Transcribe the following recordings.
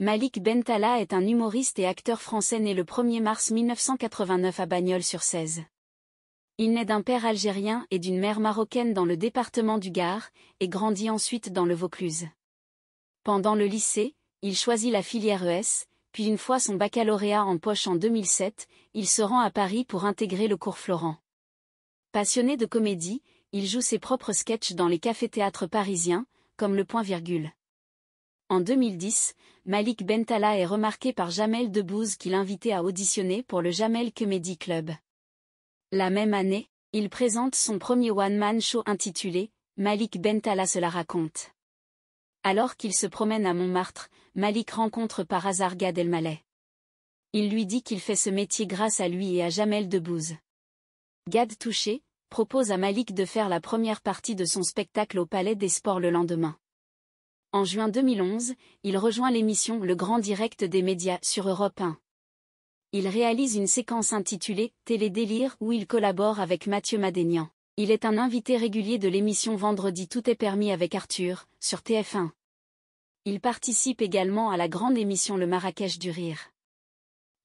Malik Bentala est un humoriste et acteur français né le 1er mars 1989 à Bagnols-sur-Cèze. Il naît d'un père algérien et d'une mère marocaine dans le département du Gard, et grandit ensuite dans le Vaucluse. Pendant le lycée, il choisit la filière ES, puis une fois son baccalauréat en poche en 2007, il se rend à Paris pour intégrer le cours Florent. Passionné de comédie, il joue ses propres sketchs dans les cafés-théâtres parisiens, comme le Point-Virgule. En 2010, Malik Bentala est remarqué par Jamel Debbouze qui l'invitait à auditionner pour le Jamel Comedy Club. La même année, il présente son premier one-man show intitulé « Malik Bentala se la raconte ». Alors qu'il se promène à Montmartre, Malik rencontre par hasard Gad Elmaleh. Il lui dit qu'il fait ce métier grâce à lui et à Jamel Debbouze. Gad, touché, propose à Malik de faire la première partie de son spectacle au Palais des Sports le lendemain. En juin 2011, il rejoint l'émission Le Grand Direct des médias sur Europe 1. Il réalise une séquence intitulée « Télé-délire » où il collabore avec Mathieu Madénian. Il est un invité régulier de l'émission Vendredi tout est permis avec Arthur, sur TF1. Il participe également à la grande émission Le Marrakech du Rire.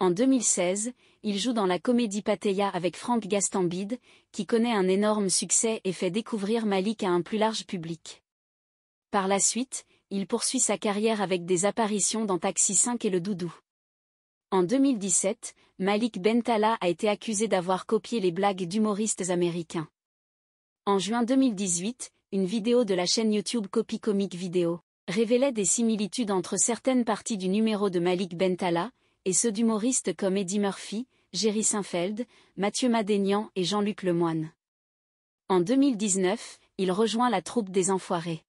En 2016, il joue dans la comédie Pattaya avec Franck Gastambide, qui connaît un énorme succès et fait découvrir Malik à un plus large public. Par la suite, il poursuit sa carrière avec des apparitions dans Taxi 5 et Le Doudou. En 2017, Malik Bentala a été accusé d'avoir copié les blagues d'humoristes américains. En juin 2018, une vidéo de la chaîne YouTube Copy Comic Video révélait des similitudes entre certaines parties du numéro de Malik Bentala et ceux d'humoristes comme Eddie Murphy, Jerry Seinfeld, Mathieu Madénian et Jean-Luc Lemoyne. En 2019, il rejoint la troupe des Enfoirés.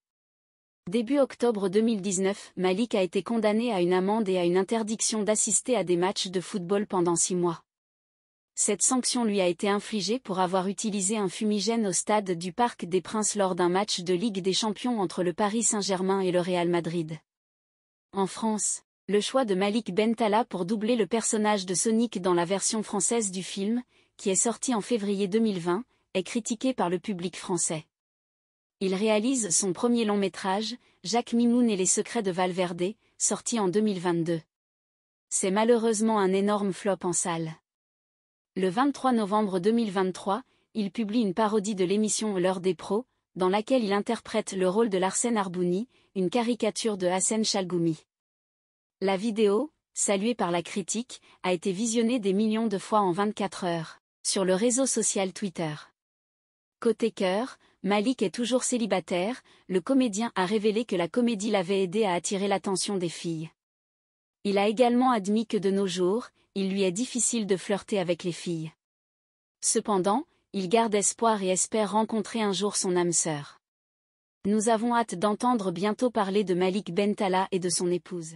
Début octobre 2019, Malik a été condamné à une amende et à une interdiction d'assister à des matchs de football pendant 6 mois. Cette sanction lui a été infligée pour avoir utilisé un fumigène au stade du Parc des Princes lors d'un match de Ligue des Champions entre le Paris Saint-Germain et le Real Madrid. En France, le choix de Malik Bentala pour doubler le personnage de Sonic dans la version française du film, qui est sorti en février 2020, est critiqué par le public français. Il réalise son premier long-métrage, Jacques Mimoun et les secrets de Valverde, sorti en 2022. C'est malheureusement un énorme flop en salle. Le 23 novembre 2023, il publie une parodie de l'émission L'heure des pros, dans laquelle il interprète le rôle de Larsen Arbouni, une caricature de Hassen Chalgoumi. La vidéo, saluée par la critique, a été visionnée des millions de fois en 24 heures, sur le réseau social Twitter. Côté cœur, Malik est toujours célibataire, le comédien a révélé que la comédie l'avait aidé à attirer l'attention des filles. Il a également admis que de nos jours, il lui est difficile de flirter avec les filles. Cependant, il garde espoir et espère rencontrer un jour son âme sœur. Nous avons hâte d'entendre bientôt parler de Malik Bentala et de son épouse.